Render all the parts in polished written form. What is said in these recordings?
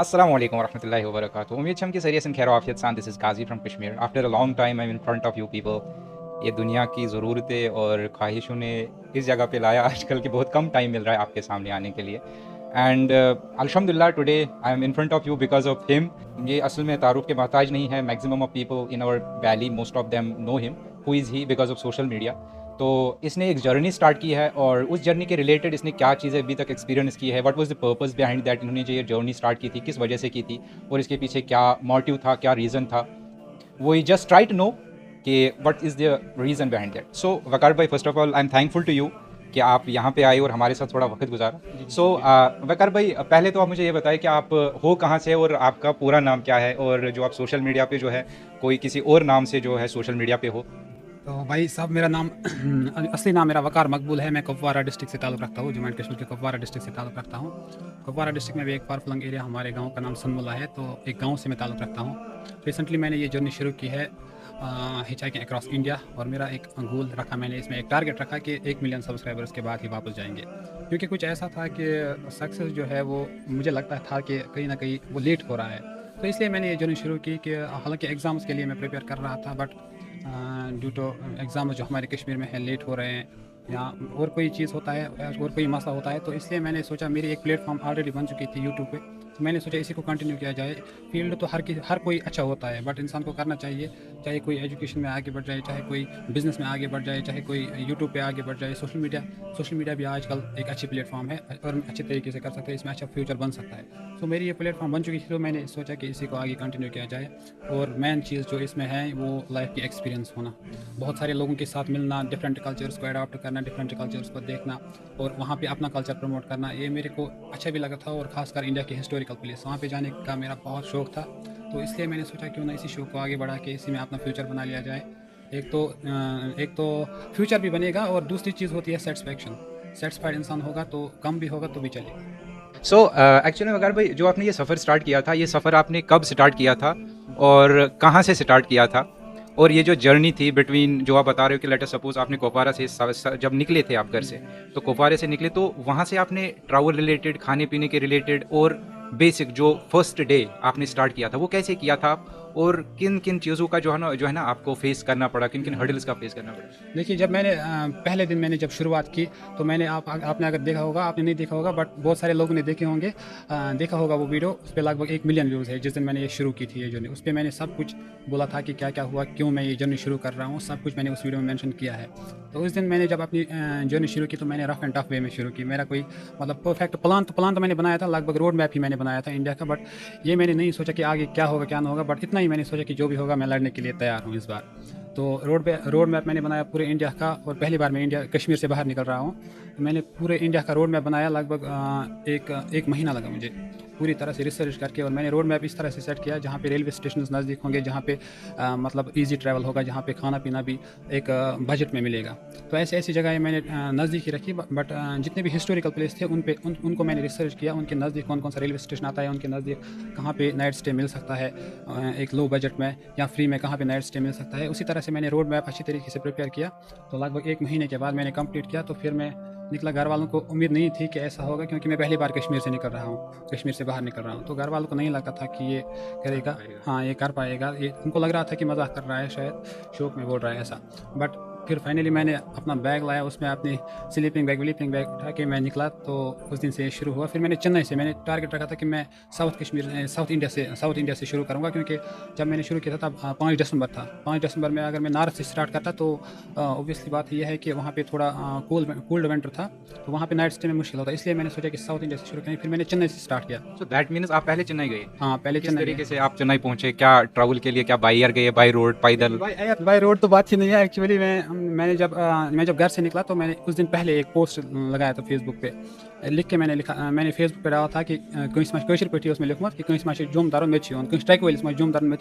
Assalamu alaikum warahmatullahi wabarakatuh. उम्मीद है हम कि सरियसन खैर आफियत सान. This is Ghazi from Kashmir. After a long time I am in front of you people. ये दुनिया की ज़रूरतें और ख्वाहिशों ने इस जगह पे लाया आजकल के बहुत कम टाइम मिल रहा है आपके सामने आने के लिए. एंड अल्हम्दुलिल्लाह today I am in front of you because of him. ये असल में तारुफ के मोहताज नहीं है. Maximum of people in our valley, most of them know him. Who is he? Because of social media. तो इसने एक जर्नी स्टार्ट की है और उस जर्नी के रिलेटेड इसने क्या चीज़ें अभी तक एक्सपीरियंस की है, what was the purpose behind that, इन्होंने जो ये जर्नी स्टार्ट की थी किस वजह से की थी और इसके पीछे क्या मोटिव था, क्या रीज़न था. वो जस्ट ट्राई टू नो कि what is the reason behind that. So Waqar भाई, first of all I am thankful to you कि आप यहाँ पे आए और हमारे साथ थोड़ा वक्त गुजारा. सो वकार भाई, पहले तो आप मुझे ये बताएं कि आप हो कहाँ से और आपका पूरा नाम क्या है, और जो आप सोशल मीडिया पे जो है कोई किसी और नाम से जो है सोशल मीडिया पे हो. तो भाई साहब, मेरा नाम असली नाम मेरा वकार मकबूल है. मैं कुपवारा डिस्ट्रिक्ट से ताल्लुक़ रखता हूँ. जम्मू एंड कश्मीर के कुपवारा डिस्ट्रिक्ट से ताल्लुक़ रखता हूँ. कुपवारा डिस्ट्रिक्ट में भी एक फारफलंग एरिया हमारे गांव का नाम सनमुल्ला है, तो एक गांव से मैं ताल्लुक़ रखता हूँ. रिसेंटली मैंने ये जर्नी शुरू की है हिचहाइकिंग अक्रॉस इंडिया, और मेरा एक गोल रखा, मैंने इसमें एक टारगेट रखा कि 1 मिलियन सब्सक्राइबर्स के बाद ही वापस जाएंगे. क्योंकि कुछ ऐसा था कि सक्सेस जो है वो मुझे लगता था कि कहीं ना कहीं वो लेट हो रहा है. तो इसलिए मैंने ये जर्नी शुरू की कि हालांकि एग्ज़ाम्स के लिए मैं प्रिपेयर कर रहा था, बट ड्यू टू एग्ज़ाम जो हमारे कश्मीर में है लेट हो रहे हैं, या और कोई चीज़ होता है और कोई मसला होता है, तो इसलिए मैंने सोचा मेरी एक प्लेटफॉर्म ऑलरेडी बन चुकी थी यूट्यूब पे, तो मैंने सोचा इसी को कंटिन्यू किया जाए. फील्ड तो हर कोई अच्छा होता है, बट इंसान को करना चाहिए, चाहे कोई एजुकेशन में आगे बढ़ जाए, चाहे कोई बिज़नेस में आगे बढ़ जाए, चाहे कोई यूट्यूब पे आगे बढ़ जाए. सोशल मीडिया भी आजकल एक अच्छी प्लेटफॉर्म है और अच्छे तरीके से कर सकते हैं, इसमें अच्छा फ्यूचर बन सकता है. तो मेरी ये प्लेटफॉर्म बन चुकी थी, तो मैंने सोचा कि इसी को आगे कंटिन्यू किया जाए. और मेन चीज़ जो इसमें है वो लाइफ की एक्सपीरियंस होना, बहुत सारे लोगों के साथ मिलना, डिफरेंट कल्चर्स को अडॉप्ट करना, डिफरेंट कल्चर्स को देखना और वहाँ पे अपना कल्चर प्रमोट करना, ये मेरे को अच्छा भी लगा था. और ख़ासकर इंडिया की हिस्टोरिकल प्लेस वहाँ पे जाने का मेरा बहुत शौक़ था. तो इसलिए मैंने सोचा क्यों ना इसी शौक़ को आगे बढ़ा के इसी में अपना फ्यूचर बना लिया जाए. एक तो फ्यूचर भी बनेगा, और दूसरी चीज़ होती है सेटिस्फैक्शन. सेटिस्फाइड इंसान होगा तो कम भी होगा तो भी चलेगा. सो एक्चुअली वकार भाई, जो आपने ये सफ़र स्टार्ट किया था, ये सफ़र आपने कब स्टार्ट किया था और कहाँ से स्टार्ट किया था, और ये जो जर्नी थी बिटवीन, जो आप बता रहे हो कि लेटर सपोज आपने कुपवारा से जब निकले थे आप घर से, तो कुपवारे से निकले तो वहाँ से आपने ट्रैवल रिलेटेड, खाने पीने के रिलेटेड और बेसिक जो फर्स्ट डे आपने स्टार्ट किया था वो कैसे किया था, और किन किन चीज़ों का जो है ना आपको फेस करना पड़ा, किन किन हर्डल्स का फेस करना पड़ा. देखिए, जब मैंने पहले दिन मैंने जब शुरुआत की, तो मैंने आपने अगर देखा होगा, आपने नहीं देखा होगा, बट बहुत सारे लोगों ने देखे होंगे, देखा होगा वो वीडियो. उस पर लगभग 1 मिलियन व्यूज़ है. जिस दिन मैंने ये शुरू की थी ये जर्नी, उस पर मैंने सब कुछ बोला था कि क्या क्या हुआ, क्यों मैं ये जर्नी शुरू कर रहा हूँ, सब कुछ मैंने उस वीडियो में मेंशन किया है. तो उस दिन मैंने जब अपनी जर्नी शुरू की, तो मैंने रफ एंड टफ वे में शुरू की. मेरा कोई मतलब परफेक्ट प्लान तो मैंने बनाया था, लगभग रोड मैप ही मैंने बनाया था इंडिया का, बट ये मैंने नहीं सोचा कि आगे क्या होगा क्या ना होगा. बट इतना ही मैंने सोचा कि जो भी होगा मैं लड़ने के लिए तैयार हूँ इस बार. तो रोड मैप मैंने बनाया पूरे इंडिया का, और पहली बार मैं कश्मीर से बाहर निकल रहा हूँ. मैंने पूरे इंडिया का रोड मैप बनाया. लगभग एक महीना लगा मुझे पूरी तरह से रिसर्च करके, और मैंने रोड मैप इस तरह से सेट किया जहाँ पे रेलवे स्टेशन नज़दीक होंगे, जहाँ पे मतलब इजी ट्रैवल होगा, जहाँ पे खाना पीना भी एक बजट में मिलेगा. तो ऐसी जगह मैंने नज़दीक ही रखी. बट जितने भी हिस्टोरिकल प्लेस थे उनको मैंने रिसर्च किया, उनके नज़दीक कौन कौन सा रेलवे स्टेशन आता है, उनके नज़दीक कहाँ पे नाइट स्टे मिल सकता है एक लो बजट में, या फ्री में कहाँ पे नाइट स्टे मिल सकता है. उसी तरह से मैंने रोड मैप अच्छी तरीके से प्रिपेयर किया. तो लगभग 1 महीने के बाद मैंने कंप्लीट किया. तो फिर मैं निकला. घर वालों को उम्मीद नहीं थी कि ऐसा होगा, क्योंकि मैं पहली बार कश्मीर से निकल रहा हूँ, कश्मीर से बाहर निकल रहा हूँ. तो घर वालों को नहीं लगा था कि ये करेगा, हाँ ये कर पाएगा. ये उनको लग रहा था कि मजाक कर रहा है, शायद शौक में बोल रहा है ऐसा. बट फिर फाइनली मैंने अपना बैग लाया, उसमें अपनी स्लीपिंग बैग उठा के मैं निकला. तो उस दिन से ये शुरू हुआ. फिर मैंने चेन्नई से मैंने टारगेट रखा था कि मैं साउथ इंडिया से शुरू करूँगा, क्योंकि जब मैंने शुरू किया था तब 5 दिसंबर था. 5 दिसंबर में अगर मैं नॉर्थ से स्टार्ट करता तो ऑब्वियसली बात यह है कि वहाँ पे थोड़ा कोल्ड विंटर था, तो वहाँ पे नाइट स्टे में मुश्किल होता. इसलिए मैंने सोचा कि साउथ इंडिया से शुरू करें. फिर मैंने चेन्नई से स्टार्ट किया. सो दैट मीन्स आप पहले चेन्नई गए. हाँ, पहले किस चेन्नई तरीके से आप चेन्नई पहुंचे, क्या ट्रैवल के लिए, क्या बाई एयर गए, बाई रोड, पैदल? बाई रोड तो बात ही नहीं है. एक्चुअली मैं जब घर से निकला, तो मैंने उस दिन पहले एक पोस्ट लगाया था फेसबुक पे. मैंने फेसबुक पे डाला था कि कशिर पे उसमें लिखूँ कि कहीं जुम दारों में ट्रैक वेल जुम दारों में.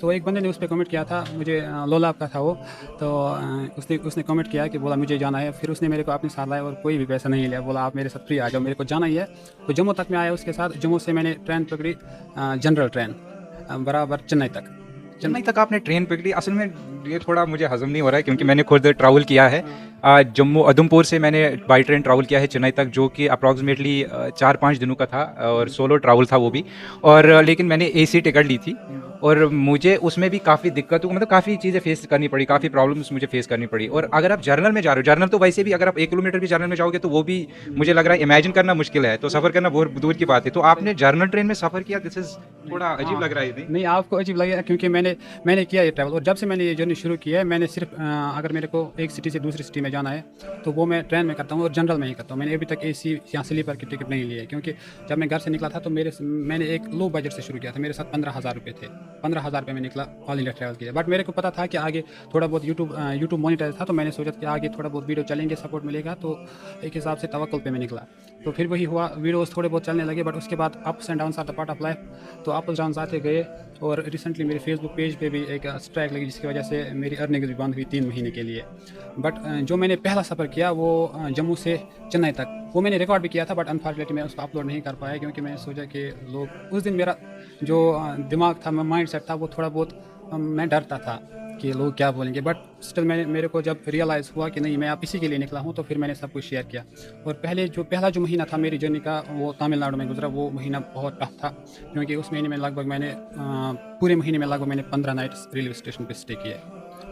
तो एक बंदे ने उस पर कमेंट किया था, मुझे लोलाब का था वो. तो उसने कमेंट किया कि बोला मुझे जाना है. फिर उसने मेरे को अपने साथ लाया और कोई भी पैसा नहीं लिया. बोला आप मेरे साथ फ्री आ जाओ, मेरे को जाना ही है. तो जम्मू तक में आया. उसके साथ जम्मू से मैंने ट्रेन पकड़ी, जनरल ट्रेन, बराबर चेन्नई तक. चेन्नई तक आपने ट्रेन पकड़ी? असल में ये थोड़ा मुझे हजम नहीं हो रहा है क्योंकि मैंने खुद ट्रैवल किया है। जम्मू उधमपुर से मैंने बाई ट्रेन ट्रैवल किया है चेन्नई तक, जो कि अप्रॉक्सीमेटली 4-5 दिनों का था और सोलो ट्रैवल था वो भी। और लेकिन मैंने एसी टिकट ली थी और मुझे उसमें भी काफ़ी दिक्कत हुई, मतलब काफ़ी चीज़ें फेस करनी पड़ी, काफ़ी प्रॉब्लम्स मुझे फेस करनी पड़ी। और अगर आप जर्नल में जा रहे हो, जर्नल तो वैसे भी अगर आप 1 किलोमीटर भी जर्नल में जाओगे तो वो भी मुझे लग रहा है इमेजिन करना मुश्किल है, तो सफ़र करना बहुत दूर की बात है। तो आपने जर्नल ट्रेन में सफ़र किया, दिस इज़ थोड़ा अजीब लग रहा है नहीं? नहीं, आपको अजीब लगेगा क्योंकि मैंने किया ये ट्रैवल, और जब से मैंने ये जर्नी शुरू की है, मैंने सिर्फ अगर मेरे को एक सिटी से दूसरी सिटी में जाना है तो वो मैं ट्रेन में करता हूँ और जनरल में ही करता हूँ। मैंने अभी तक एसी या स्लीपर की टिकट नहीं ली है, क्योंकि जब मैं घर से निकला था तो मैंने एक लो बजट से शुरू किया था। मेरे साथ 15,000 रुपये थे। 15,000 रुपये में निकला, ऑल इंडिया ट्रैवल किया। बट मेरे को पता था कि आगे थोड़ा बहुत यूट्यूब मॉनिटाइज था, तो मैंने सोचा कि आगे थोड़ा बहुत वीडियो चलेंगे, सपोर्ट मिलेगा, तो एक हिसाब से तवक्कुल पे मैं निकला। तो फिर वही हुआ, वीडियोस थोड़े बहुत चलने लगे। बट उसके बाद ups and downs are the part of life, तो अप्स डाउन्स आते गए। और रिसेंटली मेरे फेसबुक पेज पे भी एक स्ट्राइक लगी, जिसकी वजह से मेरी अर्निंग भी बंद हुई 3 महीने के लिए। बट जो मैंने पहला सफ़र किया वो जम्मू से चेन्नई तक, वो मैंने रिकॉर्ड भी किया था, बट अनफॉर्चुनेटली मैं उसको अपलोड नहीं कर पाया, क्योंकि मैंने सोचा कि लोग, उस दिन मेरा जो दिमाग था, माइंड सेट था, वो थोड़ा बहुत मैं डरता था कि लोग क्या बोलेंगे। बट स्टिल मेरे को जब रियलाइज़ हुआ कि नहीं, मैं आप इसी के लिए निकला हूँ, तो फिर मैंने सब कुछ शेयर किया। और पहला जो महीना था मेरी जर्नी का, वो तमिलनाडु में गुजरा। वो महीना बहुत टफ था, क्योंकि उस महीने में लगभग पूरे महीने में लगभग मैंने 15 नाइट्स रेलवे स्टेशन पे स्टे किया।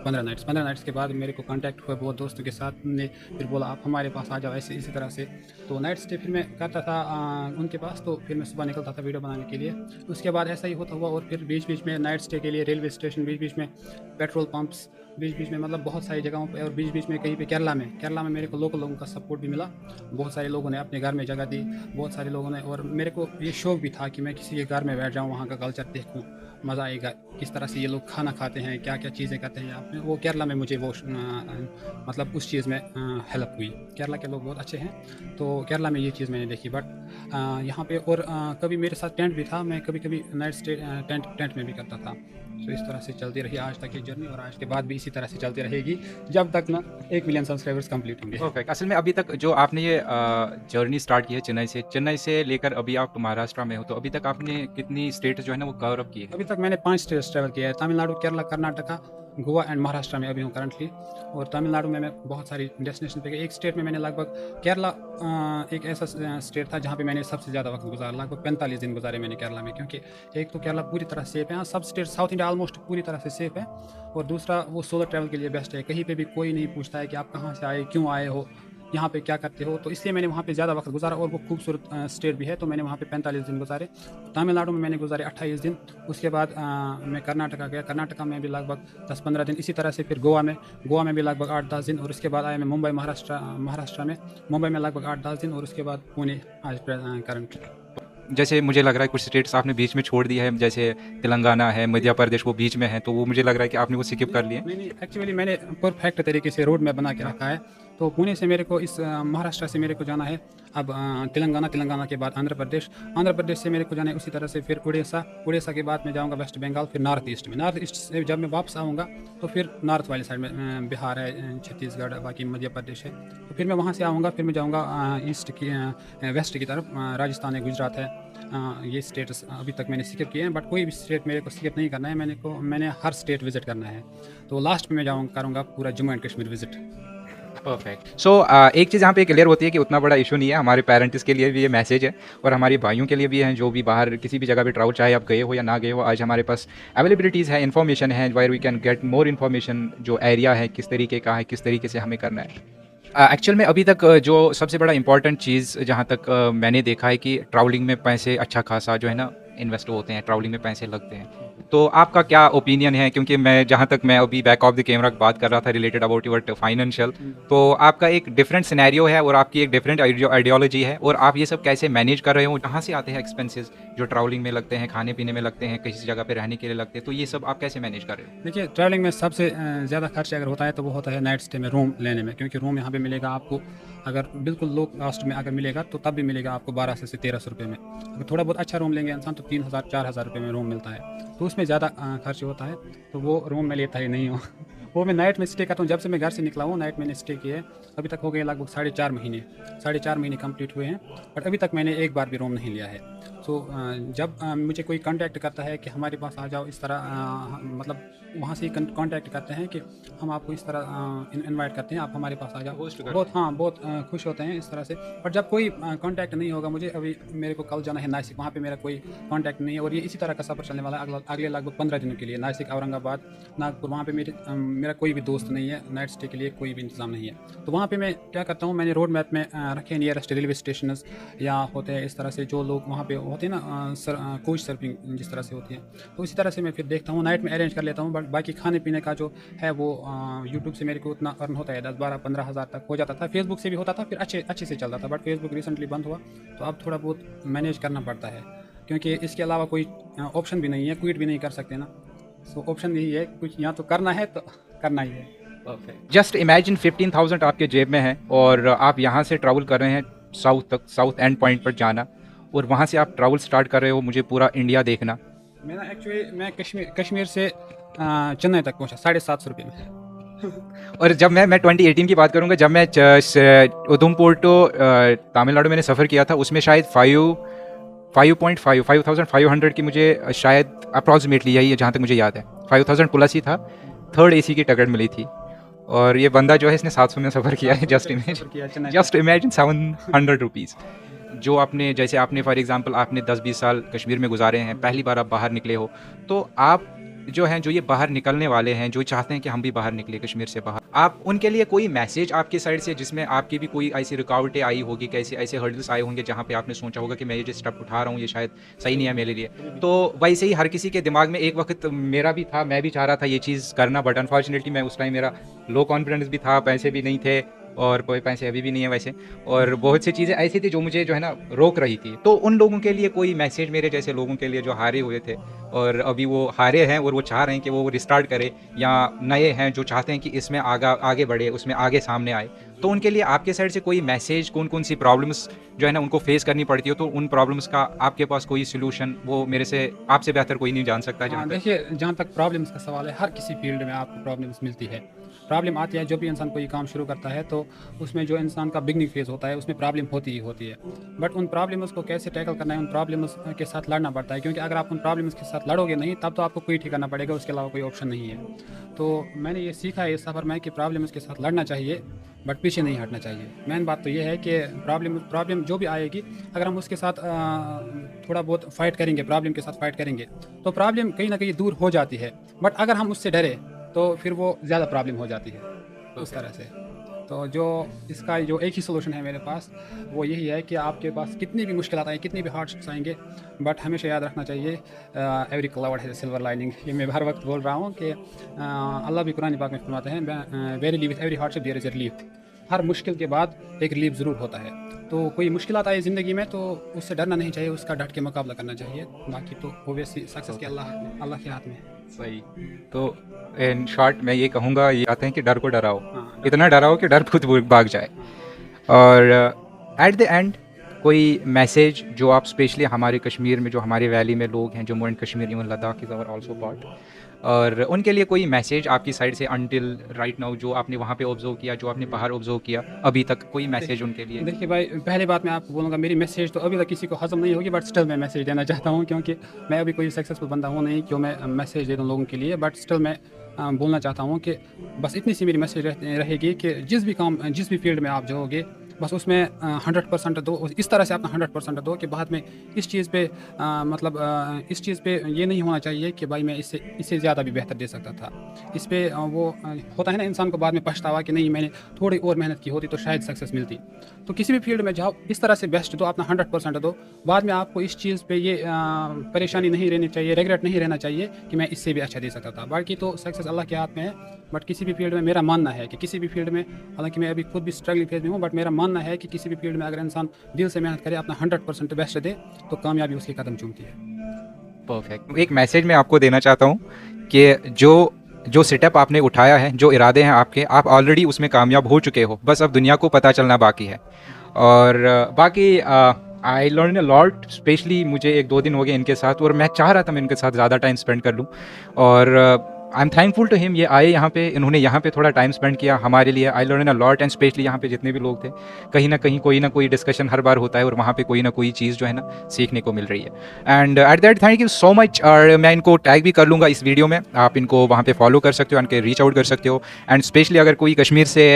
15 नाइट्स के बाद मेरे को कांटेक्ट हुआ बहुत दोस्तों के साथ, ने फिर बोला आप हमारे पास आ जाओ, ऐसे इसी तरह से। तो नाइट स्टे फिर मैं करता था उनके पास, तो फिर मैं सुबह निकलता था वीडियो बनाने के लिए। उसके बाद ऐसा ही होता हुआ, और फिर बीच बीच में नाइट स्टे के लिए रेलवे स्टेशन, बीच बीच में पेट्रोल पंप्स, बीच बीच में मतलब बहुत सारी जगहों पे, और बीच बीच में कहीं पे केरला में मेरे को लोकल लोगों का सपोर्ट भी मिला। बहुत सारे लोगों ने अपने घर में जगह दी, बहुत सारे लोगों ने। और मेरे को ये शौक भी था कि मैं किसी के घर में बैठ जाऊँ, वहाँ का कल्चर देखूँ, मज़ा आएगा, किस तरह से ये लोग खाना खाते हैं, क्या क्या चीज़ें करते हैं यहाँ पे। वो केरला में मुझे वो मतलब उस चीज़ में हेल्प हुई। केरला के लोग बहुत अच्छे हैं, तो केरला में ये चीज़ मैंने देखी। बट यहाँ पे और कभी मेरे साथ टेंट भी था, मैं कभी कभी नाइट स्टे टेंट में भी करता था। तो इस तरह से चलती रही आज तक ये जर्नी, और आज के बाद भी इसी तरह से चलती रहेगी जब तक ना 1 मिलियन सब्सक्राइबर्स कंप्लीट होंगे। परफेक्ट। असल में अभी तक जो आपने ये जर्नी स्टार्ट की है चेन्नई से लेकर अभी आप महाराष्ट्र में हो, तो अभी तक आपने कितनी स्टेट जो है ना वो कवर अप की है? अभी तक मैंने 5 स्टेट्स ट्रैवल किया है, तमिलनाडु, केरला, कर्नाटका, गोवा एंड महाराष्ट्र में अभी हूँ करंटली। और तमिलनाडु में मैं बहुत सारी डेस्टिनेशन पे गया। एक स्टेट में मैंने लगभग, केरला एक ऐसा स्टेट था जहाँ पे मैंने सबसे ज़्यादा वक्त गुजारा, लगभग 45 दिन गुजारे मैंने केरला में, क्योंकि एक तो केरला पूरी तरह सेफ है। हाँ, सब स्टेट साउथ इंडिया ऑलमोस्ट पूरी तरह से सेफ है। और दूसरा, वो सोलो ट्रैवल के लिए बेस्ट है। कहीं पर भी कोई नहीं पूछता है कि आप कहाँ से आए, क्यों आए हो, यहाँ पे क्या करते हो। तो इसलिए मैंने वहाँ पे ज़्यादा वक्त गुजारा, और वो खूबसूरत स्टेट भी है, तो मैंने वहाँ पे 45 दिन गुजारे। तमिलनाडु में मैंने गुजारे 28 दिन। उसके बाद मैं कर्नाटका गया, कर्नाटका में भी लगभग 10-15 दिन। इसी तरह से फिर गोवा में भी लगभग 8-10 दिन। और उसके बाद आया मैं मुंबई, महाराष्ट्र में, मुंबई में लगभग 8-10 दिन। और उसके बाद पुणे आज करंट। जैसे मुझे लग रहा है कुछ स्टेट्स आपने बीच में छोड़ दिया है, जैसे तेलंगाना है, मध्य प्रदेश, वो बीच में है, तो वो मुझे लग रहा है कि आपने वो स्किप कर लिए। नहीं, एक्चुअली मैंने परफेक्ट तरीके से रोड मैप बना के रखा है। तो पुणे से मेरे को महाराष्ट्र से मेरे को जाना है अब तेलंगाना के बाद आंध्र प्रदेश से मेरे को जाना है। उसी तरह से फिर उड़ीसा के बाद मैं जाऊंगा वेस्ट बंगाल, फिर नॉर्थ ईस्ट से जब मैं वापस आऊँगा तो फिर नॉर्थ वाली साइड में बिहार है, छत्तीसगढ़, बाकी मध्य प्रदेश है। तो फिर मैं वहाँ से आऊँगा, फिर मैं जाऊँगा वेस्ट की तरफ, राजस्थान है, गुजरात है। ये स्टेट्स अभी तक मैंने स्किप किए हैं, बट कोई भी स्टेट मेरे को स्किप नहीं करना है। मैंने हर स्टेट विजिट करना है। तो लास्ट में मैं करूँगा पूरा Jammu and Kashmir visit. Perfect. So एक चीज़ यहाँ पे क्लियर होती है कि उतना बड़ा इशू नहीं है, हमारे पेरेंट्स के लिए भी ये मैसेज है और हमारे भाइयों के लिए भी है, जो भी बाहर किसी भी जगह पे ट्रैवल, चाहे आप गए हो या ना गए हो, आज हमारे पास अवेलेबिलिटीज़ है, इन्फॉर्मेशन है, where we can get more information, जो एरिया है किस तरीके का है, किस तरीके से हमें करना है। एक्चुअल में अभी तक जो सबसे बड़ा इंपॉर्टेंट चीज़ जहाँ तक मैंने देखा है कि ट्रैवलिंग में पैसे अच्छा खासा जो है ना इन्वेस्ट होते हैं, ट्रैवलिंग में पैसे लगते हैं। तो आपका क्या ओपिनियन है? क्योंकि जहाँ तक मैं अभी बैक ऑफ द कैमरा बात कर रहा था रिलेटेड अबाउट योर फाइनेंशियल, तो आपका एक डिफरेंट सिनेरियो है और आपकी एक डिफरेंट आइडियोलॉजी है, और आप ये सब कैसे मैनेज कर रहे हो? कहाँ से आते हैं एक्सपेंसेस जो ट्रैवलिंग में लगते हैं, खाने पीने में लगते हैं, किसी जगह पे रहने के लिए लगते हैं, तो ये सब आप कैसे मैनेज कर रहे हो? देखिए, ट्रैवलिंग में सबसे ज़्यादा खर्च अगर होता है तो वो होता है नाइट स्टे में, रूम लेने में। क्योंकि रूम यहाँ पे मिलेगा आपको, अगर बिल्कुल लो कॉस्ट में अगर मिलेगा तो तब भी मिलेगा आपको 1200 से 1300 रुपये में। अगर थोड़ा बहुत अच्छा रूम लेंगे इंसान तो 3000-4000 रुपये में रूम मिलता है, तो उसमें ज़्यादा खर्च होता है। तो वो रूम मैं लेता ही नहीं हूँ वो मैं नाइट में स्टे करता हूँ। जब से मैं घर से निकला हूँ नाइट मैंने स्टे किया है। अभी तक हो गए लगभग 4.5 महीने कंप्लीट हुए हैं, बट अभी तक मैंने एक बार भी रूम नहीं लिया है। सो जब मुझे कोई कांटेक्ट करता है कि हमारे पास आ जाओ इस तरह, मतलब वहाँ से कांटेक्ट करते हैं कि हम आपको इस तरह इनवाइट करते हैं, आप हमारे पास आ जाओ, होस्ट करते बहुत हाँ बहुत खुश होते हैं इस तरह से। पर जब कोई कांटेक्ट नहीं होगा, मुझे अभी मेरे को कल जाना है नासिक, वहाँ पे मेरा कोई कांटेक्ट नहीं है और ये इसी तरह का सफ़र चलने वाला है अगले लगभग 15 दिनों के लिए। नासिक, औरंगाबाद, नागपुर, वहाँ पे मेरा कोई भी दोस्त नहीं है, नाइट स्टे के लिए कोई भी इंतज़ाम नहीं है। तो वहाँ पे मैं क्या करता हूँ, मैंने रोड मैप में रखे नियरेस्ट रेलवे स्टेशन या होते हैं इस तरह से जो लोग वहाँ पे होते हैं ना, कोच सर्फिंग जिस तरह से होती है, तो इसी तरह से मैं फिर देखता हूँ, नाइट में अरेंज कर लेता हूँ। बट बाकी खाने पीने का जो है वो यूट्यूब से मेरे को उतना अर्न होता है, 10-12-15 हज़ार तक हो जाता था। फेसबुक से भी होता था, फिर अच्छे से चलता था, बट फेसबुक रिसेंटली बंद हुआ, तो अब थोड़ा बहुत मैनेज करना पड़ता है क्योंकि इसके अलावा कोई ऑप्शन भी नहीं है, क्विट भी नहीं कर सकते ना। सो ऑप्शन यही है, कुछ यहाँ तो करना है तो करना ही है। जस्ट इमेजिन 15,000 आपके जेब में है और आप यहाँ से ट्रैवल कर रहे हैं साउथ तक, साउथ एंड पॉइंट पर जाना, और वहाँ से आप ट्रैवल स्टार्ट कर रहे हो मुझे पूरा इंडिया देखना। मैं कश्मीर से चेन्नई तक पहुँचा 750 रुपये में। और जब मैं 2018 की बात करूँगा, जब मैं उधमपुर टू तमिलनाडु मैंने सफ़र किया था, उसमें शायद 5,500 की मुझे शायद अप्रॉक्सीमेटली, यही है जहाँ तक मुझे याद है, 5,000 प्लस ही था, थर्ड AC की टिकट मिली थी। और ये बंदा जो है इसने 700 में सफ़र किया है। जस्ट इमेजिन 700 रुपीज़ जो आपने, जैसे आपने फॉर एग्जांपल आपने 10-20 साल कश्मीर में गुजारे हैं, पहली बार आप बाहर निकले हो, तो आप जो हैं, जो ये बाहर निकलने वाले हैं, जो चाहते हैं कि हम भी बाहर निकले कश्मीर से बाहर, आप उनके लिए कोई मैसेज आपकी साइड से, जिसमें आपकी भी कोई ऐसी रुकावटें आई होगी, कैसे ऐसे हर्डल्स आए होंगे जहाँ पे आपने सोचा होगा कि मैं ये जो स्टेप उठा रहा हूँ ये शायद सही नहीं है मेरे लिए, तो वैसे ही हर किसी के दिमाग में एक वक्त मेरा भी था, मैं भी चाह रहा था ये चीज़ करना, बट अनफॉर्चुनेटली मैं उस टाइम मेरा लो कॉन्फिडेंस भी था, पैसे भी नहीं थे, और कोई पैसे अभी भी नहीं है वैसे, और बहुत सी चीज़ें ऐसी थी जो मुझे जो है ना रोक रही थी। तो उन लोगों के लिए कोई मैसेज, मेरे जैसे लोगों के लिए जो हारे हुए थे और अभी वो हारे हैं और वो चाह रहे हैं कि वो रिस्टार्ट करे, या नए हैं जो चाहते हैं कि इसमें आगे बढ़े, उसमें आगे सामने आए, तो उनके लिए आपके साइड से कोई मैसेज, कौन कौन सी प्रॉब्लम्स जो है ना उनको फेस करनी पड़ती हो, तो उन प्रॉब्लम्स का आपके पास कोई सोल्यूशन, वो मेरे से आपसे बेहतर कोई नहीं जान सकता। हाँ, देखिए, जहाँ तक प्रॉब्लम्स का सवाल है, हर किसी फील्ड में आपको प्रॉब्लम्स मिलती है। प्रॉब्लम आती है, जब भी इंसान कोई काम शुरू करता है तो उसमें जो इंसान का बिगनिंग फेज होता है उसमें प्रॉब्लम होती ही होती है। बट उन प्रॉब्लम्स को कैसे टैकल करना है, उन प्रॉब्लम्स के साथ लड़ना पड़ता है, क्योंकि अगर आप उन प्रॉब्लम्स के साथ लड़ोगे नहीं, तब तो आपको क्विट ही करना पड़ेगा, उसके अलावा कोई ऑप्शन नहीं है। तो मैंने ये सीखा है इस सफ़र में कि प्रॉब्लम्स के साथ लड़ना चाहिए, बट पीछे नहीं हटना चाहिए। मेन बात तो ये है कि प्रॉब्लम जो भी आएगी, अगर हम उसके साथ थोड़ा बहुत फाइट करेंगे, प्रॉब्लम के साथ फाइट करेंगे, तो प्रॉब्लम कहीं ना कहीं दूर हो जाती है। बट अगर हम उससे डरे तो फिर वो ज़्यादा प्रॉब्लम हो जाती है, उस तरह से। तो जो इसका जो एक ही सोल्यूशन है मेरे पास, वो यही है कि आपके पास कितनी भी मुश्किल आएँ, कितनी भी हार्डशिप्स आएंगे, बट हमेशा याद रखना चाहिए एवरी क्लाउड है सिल्वर लाइनिंग। ये मैं हर वक्त बोल रहा हूँ कि अल्लाह भी कुरान पाक में फरमाते हैं, very with every hardship there is a relief. हर मुश्किल के बाद एक रिलीफ ज़रूर होता है। तो कोई मुश्किल आता है ज़िंदगी में तो उससे डरना नहीं चाहिए, उसका डट के मुकाबला करना चाहिए। बाकी तो ओबियसली सक्सेस के अल्लाह के हाथ में है। सही। तो इन शॉर्ट मैं ये कहूँगा, ये आते हैं कि डर को डराओ, हाँ, इतना डराओ कि डर खुद भाग जाए। और एट द एंड कोई मैसेज जो आप स्पेशली हमारे कश्मीर में, जो हमारे वैली में लोग हैं, Jammu and Kashmir, even Ladakh is our also part, और उनके लिए कोई मैसेज आपकी साइड से अनटिल राइट नाउ, जो आपने वहाँ पे ऑब्जर्व किया, जो आपने बाहर ऑब्जर्व किया अभी तक, कोई मैसेज उनके लिए? देखिए भाई, पहले बात मैं आपको बोलूँगा, मेरी मैसेज तो अभी तक किसी को हज़म नहीं होगी, बट स्टिल मैं मैसेज देना चाहता हूँ, क्योंकि मैं अभी कोई सक्सेसफुल बंदा हूँ नहीं कि मैं मैसेज दे दूँ लोगों के लिए। बट स्टिल मैं बोलना चाहता हूँ कि बस इतनी सी मेरी मैसेज रहेगी कि जिस भी फील्ड में आप जाओगे, बस उसमें 100% दो, इस तरह से अपना 100% दो कि बाद में इस चीज़ पे इस चीज़ पे ये नहीं होना चाहिए कि भाई मैं इससे ज़्यादा भी बेहतर दे सकता था। इस पे वो होता है ना इंसान को बाद में पछतावा कि नहीं, मैंने थोड़ी और मेहनत की होती तो शायद सक्सेस मिलती। तो किसी भी फील्ड में जाओ, इस तरह से बेस्ट दो, अपना 100% दो। बाद में आपको इस चीज़ पे ये परेशानी नहीं रहनी चाहिए, रिग्रेट नहीं रहना चाहिए कि मैं इससे भी अच्छा दे सकता था। बाकी तो सक्सेस अल्लाह के हाथ में है। बट किसी भी फील्ड में मेरा मानना है कि किसी भी फील्ड में, हालांकि मैं अभी खुद भी स्ट्रगलिंग फेज में हूँ, बट मेरा मानना है कि किसी भी फील्ड में अगर इंसान दिल से मेहनत करे, अपना 100% बेस्ट दे, तो कामयाबी उसके कदम चूमती है। परफेक्ट। एक मैसेज मैं आपको देना चाहता हूँ कि जो सेटअप आपने उठाया है, जो इरादे हैं आपके, आप ऑलरेडी उसमें कामयाब हो चुके हो, बस अब दुनिया को पता चलना बाकी है। और बाकी I learn a lot, specially मुझे 1-2 दिन हो गए इनके साथ, और मैं चाह रहा था मैं इनके साथ ज़्यादा टाइम स्पेंड कर लूँ। और I am thankful to him, ये आए यहाँ पे, इन्होंने यहाँ पे थोड़ा टाइम स्पेंड किया हमारे लिए। I learn a lot, and specially यहाँ पे जितने भी लोग थे, कहीं ना कोई डिस्कशन हर बार होता है और वहाँ पे कोई ना कोई चीज़ जो है ना सीखने को मिल रही है। And at that thank you so much. और मैं इनको टैग भी कर लूँगा इस वीडियो में, आप इनको वहाँ पे फॉलो कर सकते हो, इनके रीच आउट कर सकते हो। एंड स्पेशली अगर कोई कश्मीर से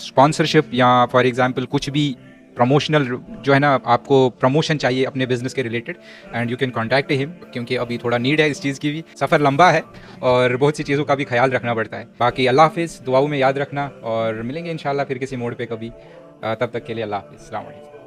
स्पॉन्सरशिप या फॉर एग्जांपल कुछ भी प्रमोशनल जो है ना, आपको प्रमोशन चाहिए अपने बिजनेस के related, and you can contact him, क्योंकि अभी थोड़ा नीड है इस चीज़ की भी। सफ़र लंबा है और बहुत सी चीज़ों का भी ख्याल रखना पड़ता है। बाकी अल्लाह हाफिज़, दुआओं में याद रखना, और मिलेंगे इंशाल्लाह फिर किसी मोड़ पे कभी। तब तक के लिए अल्लाह हाफिज़, अस्सलाम वालेकुम।